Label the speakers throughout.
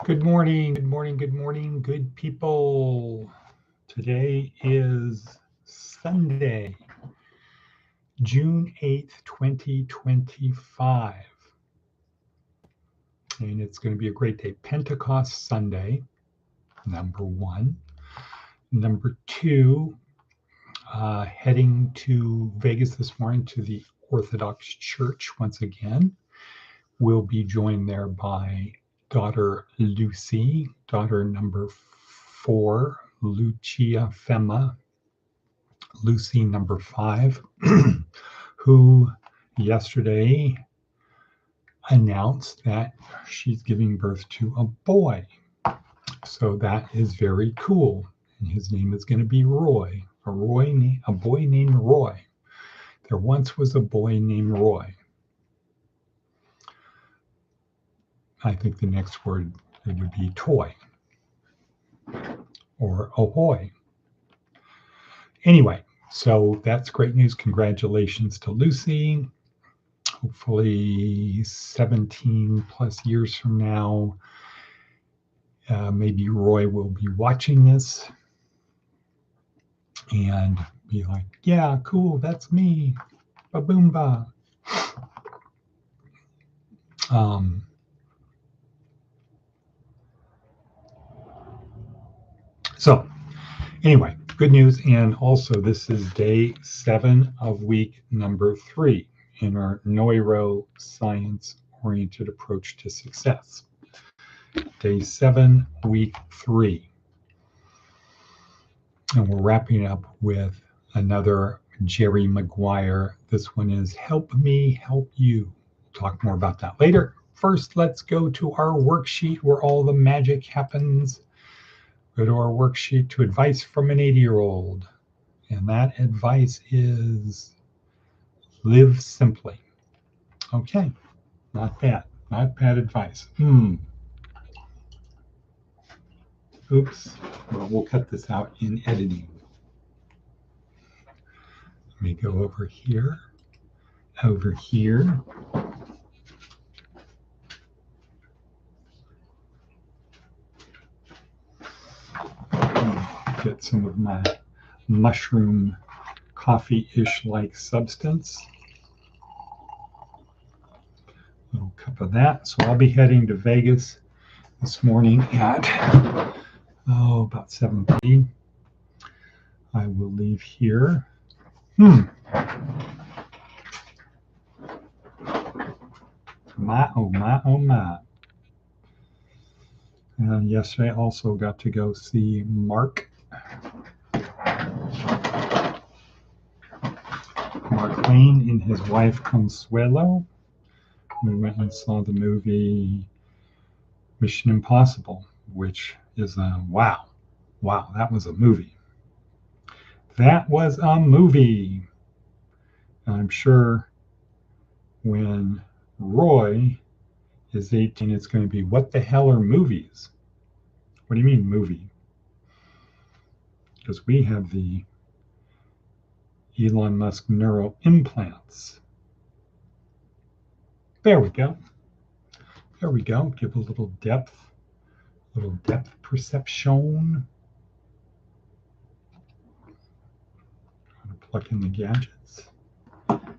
Speaker 1: Good morning, good morning, good morning, good people. Today is Sunday, June 8th, 2025. And it's going to be a great day. Pentecost Sunday, number one. Number two, heading to Vegas this morning to the Orthodox Church once again. We'll be joined there by daughter Lucy, daughter number 4, Lucia Fema, Lucy number 5, who yesterday announced that she's giving birth to a boy. So that is very cool. And his name is going to be Roy, a boy named Roy. There once was a boy named Roy. I think the next word it would be toy or ahoy. Anyway, so that's great news. Congratulations to Lucy. Hopefully 17 plus years from now, maybe Roy will be watching this and be like, yeah, cool, that's me. Ba-boom-ba. So anyway, good news. And also this is day 7 of week number 3 in our neuroscience-oriented approach to success. Day 7, week 3. And we're wrapping up with another Jerry Maguire. This one is Help Me, Help You. We'll talk more about that later. First, let's go to our worksheet where all the magic happens. Go to our worksheet to advice from an 80-year-old. And that advice is live simply. Okay, not bad. Not bad advice. Oops. Well, we'll cut this out in editing. Let me go over here. Get some of my mushroom coffee-ish like substance. A little cup of that. So I'll be heading to Vegas this morning at about 7:30. I will leave here. My, oh my, oh my. And yesterday I also got to go see Mark Lane and his wife Consuelo. We went and saw the movie Mission Impossible, which is a wow, that was a movie. That was a movie. I'm sure when Roy is 18, it's going to be, what the hell are movies? What do you mean movie? Because we have the Elon Musk neural implants. There we go. Give a little depth perception. Trying to plug in the gadgets.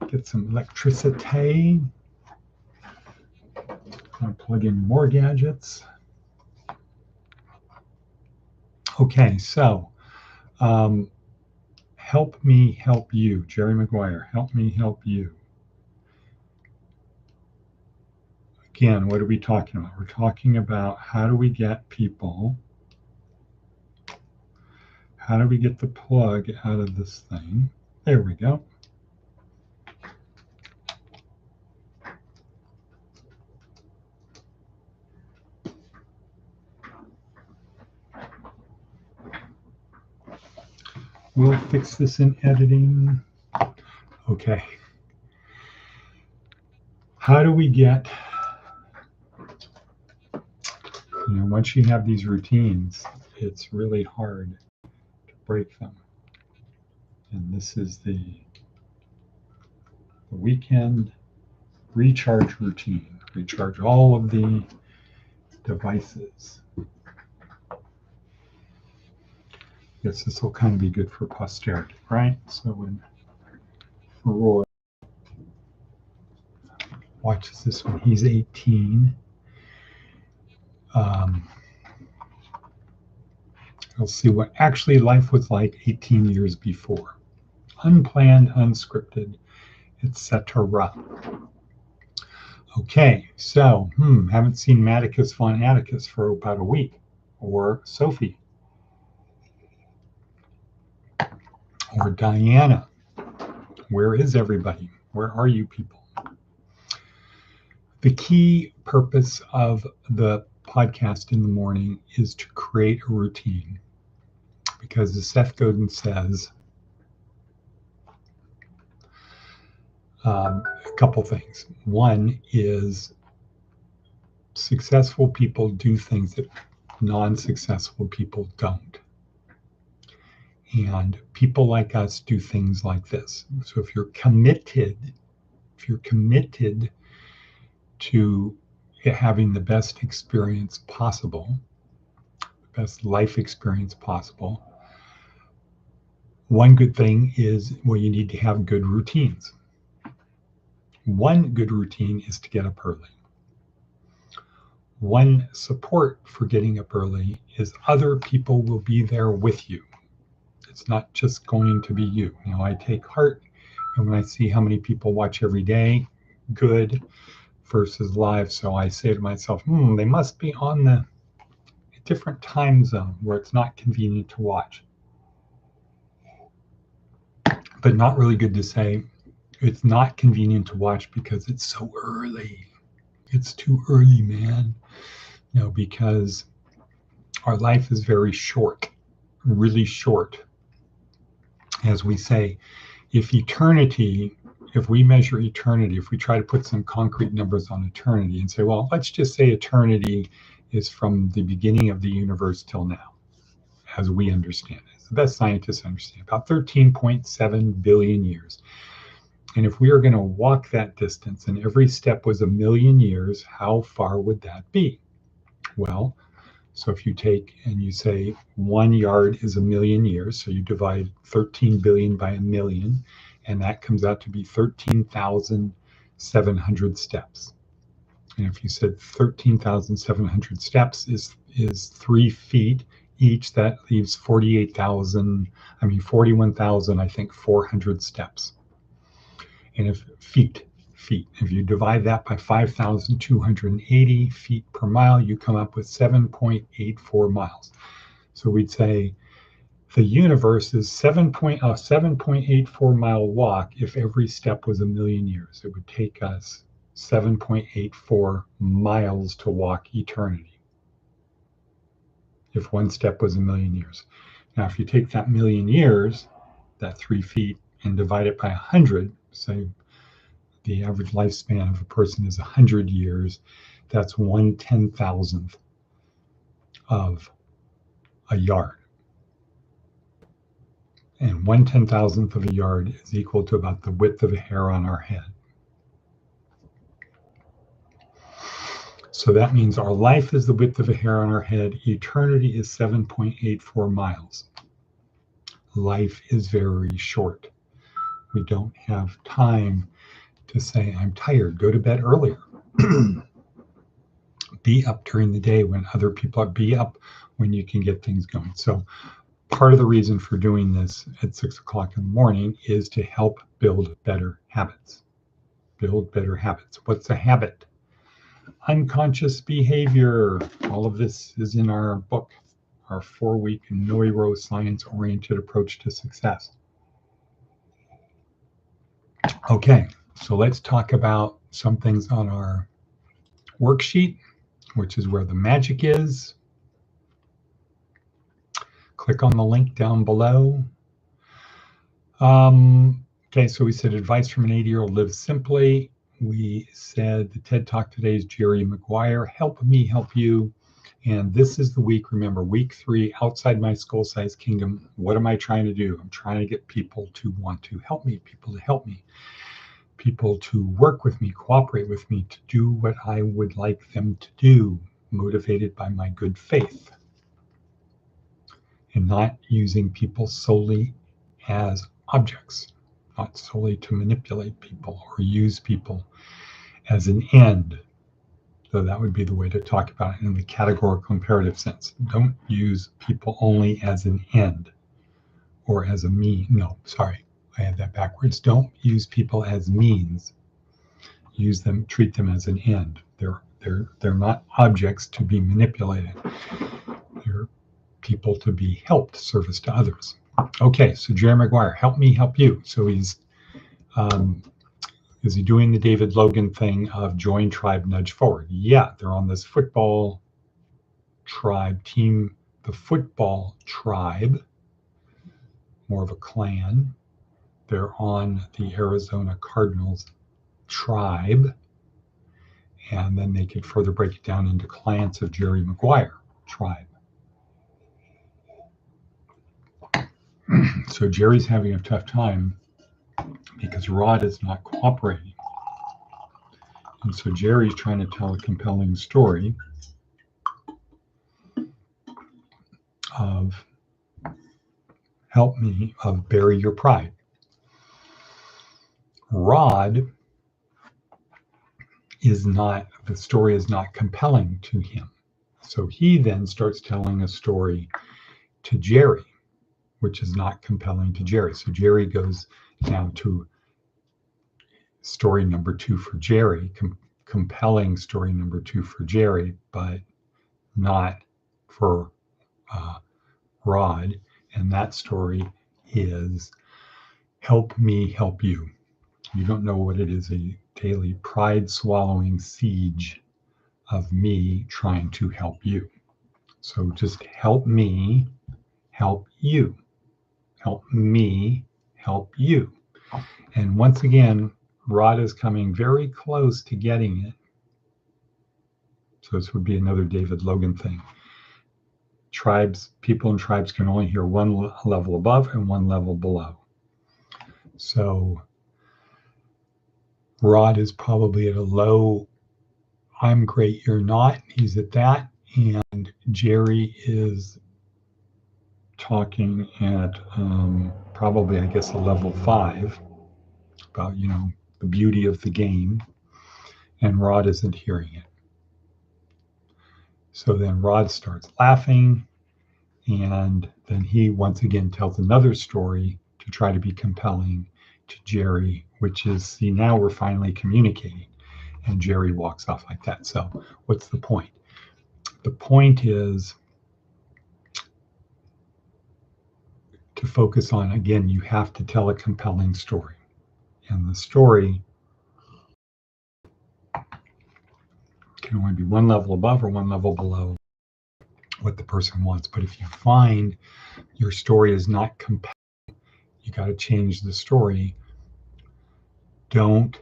Speaker 1: Get some electricity. I'll plug in more gadgets. Okay, so help me help you. Jerry Maguire, help me help you. Again, what are we talking about? We're talking about how do we get people, how do we get the plug out of this thing? There we go. We'll fix this in editing. Okay. How do we get, once you have these routines, it's really hard to break them. And this is the weekend recharge routine. Recharge all of the devices. Guess this will kind of be good for posterity, right? So when Roy watches this when he's 18, he'll see what actually life was like 18 years before. Unplanned, unscripted, etc. Okay, so haven't seen Maticus von Atticus for about a week, or Sophie, or Diana. Where is everybody? Where are you people? The key purpose of the podcast in the morning is to create a routine, because as Seth Godin says, a couple things. One is successful people do things that non-successful people don't. And people like us do things like this. So if you're committed to having the best experience possible, the best life experience possible, one good thing is, well, you need to have good routines. One good routine is to get up early. One support for getting up early is other people will be there with you. It's not just going to be you. You know, I take heart, and when I see how many people watch every day, good versus live, so I say to myself, they must be on the different time zone where it's not convenient to watch. But not really good to say it's not convenient to watch because it's so early. It's too early, man. No, because our life is very short, really short. As we say, if we measure eternity, if we try to put some concrete numbers on eternity and say, well, let's just say eternity is from the beginning of the universe till now, as we understand it. It's the best scientists understand, about 13.7 billion years. And if we are going to walk that distance and every step was 1,000,000 years, how far would that be? Well, so if you take and you say 1 yard is 1,000,000 years, so you divide 13 billion by 1,000,000, and that comes out to be 13,700 steps. And if you said 13,700 steps is 3 feet each, that leaves 41,400 steps. And if feet, if you divide that by 5,280 feet per mile, you come up with 7.84 miles. So we'd say the universe is 7.84 mile walk. If every step was 1,000,000 years, it would take us 7.84 miles to walk eternity. If one step was 1,000,000 years. Now, if you take that 1,000,000 years, that 3 feet, and divide it by 100, say the average lifespan of a person is 100 years, that's 1/10,000th of a yard. And 1/10,000th of a yard is equal to about the width of a hair on our head. So that means our life is the width of a hair on our head. Eternity is 7.84 miles. Life is very short. We don't have time to say, I'm tired, go to bed earlier. Be up during the day when other people are, be up when you can get things going. So part of the reason for doing this at 6 o'clock in the morning is to help build better habits. Build better habits. What's a habit? Unconscious behavior. All of this is in our book, our 4-week neuroscience-oriented approach to success. Okay, so let's talk about some things on our worksheet, which is where the magic is. Click on the link down below. Okay, so we said advice from an 80-year-old, live simply. We said the TED Talk today is Jerry Maguire, help me help you. And this is the week, remember, week 3, outside my skull-sized kingdom. What am I trying to do? I'm trying to get people to want to help me, people to help me, people to work with me, cooperate with me, to do what I would like them to do. motivated by my good faith and not using people solely as objects, not solely to manipulate people or use people as an end. So that would be the way to talk about it in the categorical imperative sense. Don't use people only as an end or as a mean. No, sorry, I had that backwards. Don't use people as means. Use them, treat them as an end. They're not objects to be manipulated. They're people to be helped, service to others. Okay, so Jerry Maguire, help me help you. So he's is he doing the David Logan thing of join tribe, nudge forward? Yeah, they're on this football tribe team, the football tribe, more of a clan. They're on the Arizona Cardinals tribe. And then they could further break it down into clans of Jerry Maguire tribe. So Jerry's having a tough time because Rod is not cooperating. And so Jerry's trying to tell a compelling story of help me, of bury your pride. Rod is not, the story is not compelling to him. So he then starts telling a story to Jerry, which is not compelling to Jerry. So Jerry goes down to story number 2 for Jerry, compelling story number 2 for Jerry, but not for Rod. And that story is help me help you. You don't know what it is, a daily pride swallowing siege of me trying to help you. So just help me help you. Help me help you. And once again, Rod is coming very close to getting it. So this would be another David Logan thing. Tribes, people in tribes can only hear one level above and one level below. So Rod is probably at a low, I'm great, you're not. He's at that. And Jerry is talking at probably, I guess, a level 5 about, the beauty of the game. And Rod isn't hearing it. So then Rod starts laughing, and then he once again tells another story to try to be compelling to Jerry, which is, see, now we're finally communicating. And Jerry walks off like that. So what's the point? The point is to focus on, again, you have to tell a compelling story. And the story can only be one level above or one level below what the person wants. But if you find your story is not compelling, you got to change the story. Don't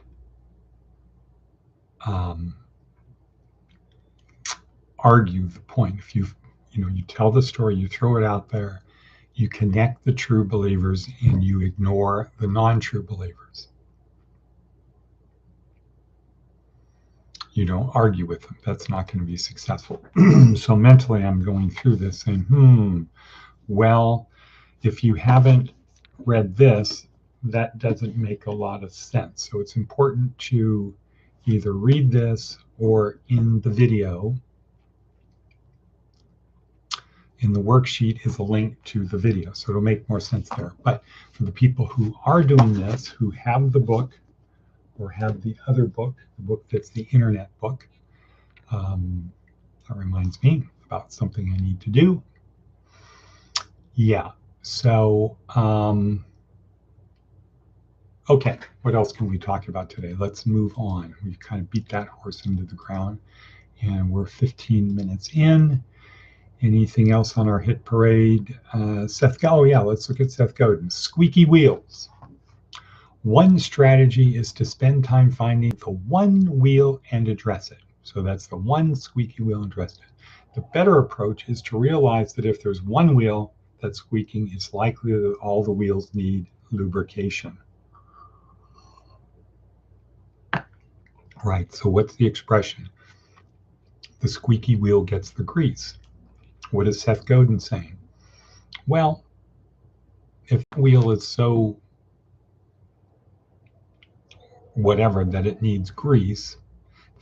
Speaker 1: argue the point. If you tell the story, you throw it out there, you connect the true believers and you ignore the non-true believers. You don't argue with them. That's not going to be successful. So mentally, I'm going through this saying, well, if you haven't read this, that doesn't make a lot of sense. So it's important to either read this or in the video, in the worksheet is a link to the video. So it'll make more sense there. But for the people who are doing this, who have the book or have the other book, the book that's the internet book, that reminds me about something I need to do. Yeah, so, okay, what else can we talk about today? Let's move on. We've kind of beat that horse into the ground and we're 15 minutes in. Anything else on our hit parade? Seth, oh yeah, let's look at Seth Godin. Squeaky wheels. One strategy is to spend time finding the one wheel and address it. So that's the one squeaky wheel and address it. The better approach is to realize that if there's one wheel that's squeaking, it's likely that all the wheels need lubrication. Right, so what's the expression? the squeaky wheel gets the grease. What is Seth Godin saying? Well, if the wheel is so whatever that it needs grease,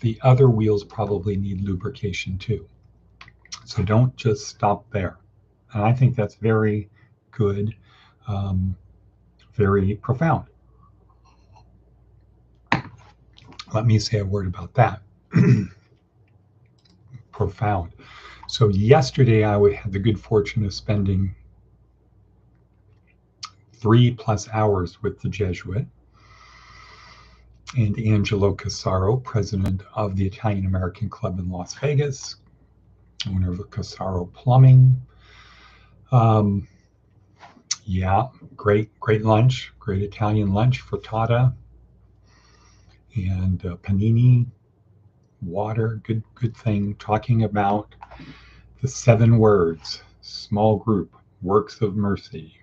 Speaker 1: the other wheels probably need lubrication too. So don't just stop there. And I think that's very good, very profound. Let me say a word about that. Profound. So yesterday I had the good fortune of spending 3+ hours with the Jesuit and Angelo Casaro, president of the Italian American Club in Las Vegas, owner of Casaro Plumbing. Yeah, great lunch, great Italian lunch, frittata and panini, water, good thing, talking about the 7 words, small group, works of mercy,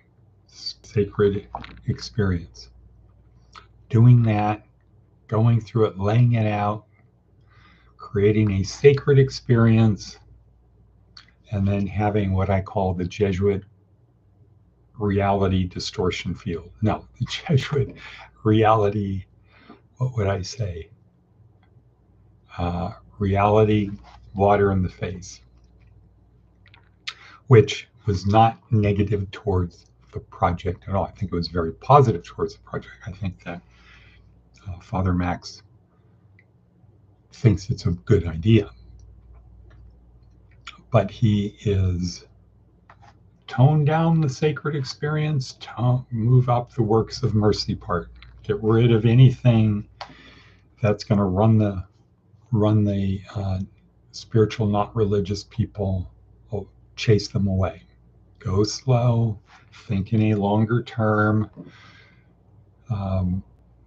Speaker 1: sacred experience. Doing that, going through it, laying it out, creating a sacred experience, and then having what I call the Jesuit reality distortion field. No, the Jesuit reality, what would I say? Reality water in the face, which was not negative towards the project at all. I think it was very positive towards the project. I think that Father Max thinks it's a good idea. But he is tone down the sacred experience, move up the works of mercy part, get rid of anything that's going to run the spiritual, not religious people, chase them away. Go slow, think in a longer term,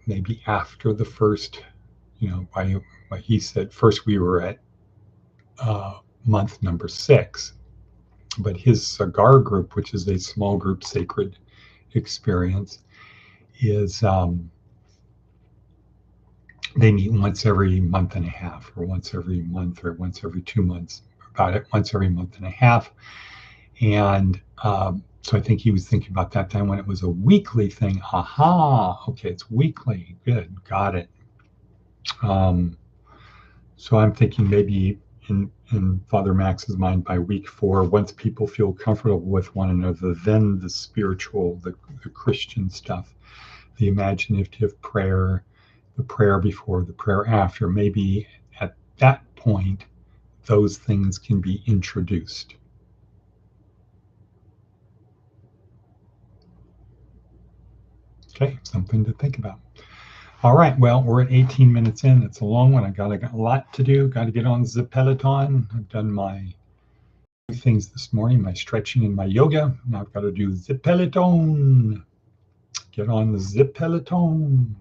Speaker 1: maybe after the first, by he said, first we were at month number 6, but his cigar group, which is a small group sacred experience, is they meet once every month and a half, or once every month, or once every 2 months, about it, once every month and a half. And so I think he was thinking about that time when it was a weekly thing. Aha, okay, it's weekly. Good, got it. So I'm thinking maybe in Father Max's mind, by week 4, once people feel comfortable with one another, then the spiritual, the Christian stuff, the imaginative prayer, the prayer before, the prayer after, maybe at that point, those things can be introduced. Okay, something to think about. All right, well, we're at 18 minutes in. It's a long one. I got a lot to do. Got to get on the Peloton. I've done my things this morning, my stretching and my yoga. Now I've got to do the Peloton. Get on the Peloton.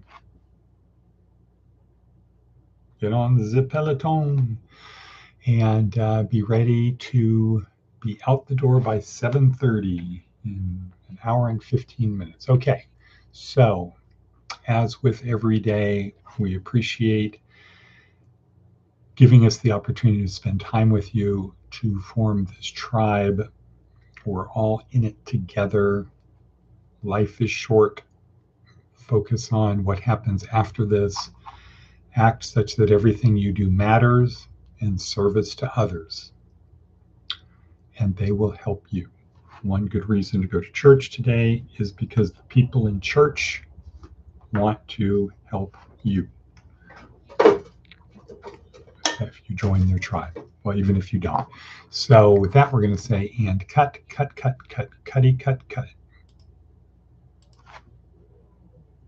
Speaker 1: Get on the Peloton. And be ready to be out the door by 7:30 in an hour and 15 minutes. Okay, so as with every day, we appreciate giving us the opportunity to spend time with you, to form this tribe. We're all in it together. Life is short. Focus on what happens after this. Act such that everything you do matters and service to others, and they will help you. One good reason to go to church today is because the people in church want to help you if you join their tribe. Well, even if you don't. So with that, we're going to say, and cut, cut, cut, cut, cutty, cut, cut.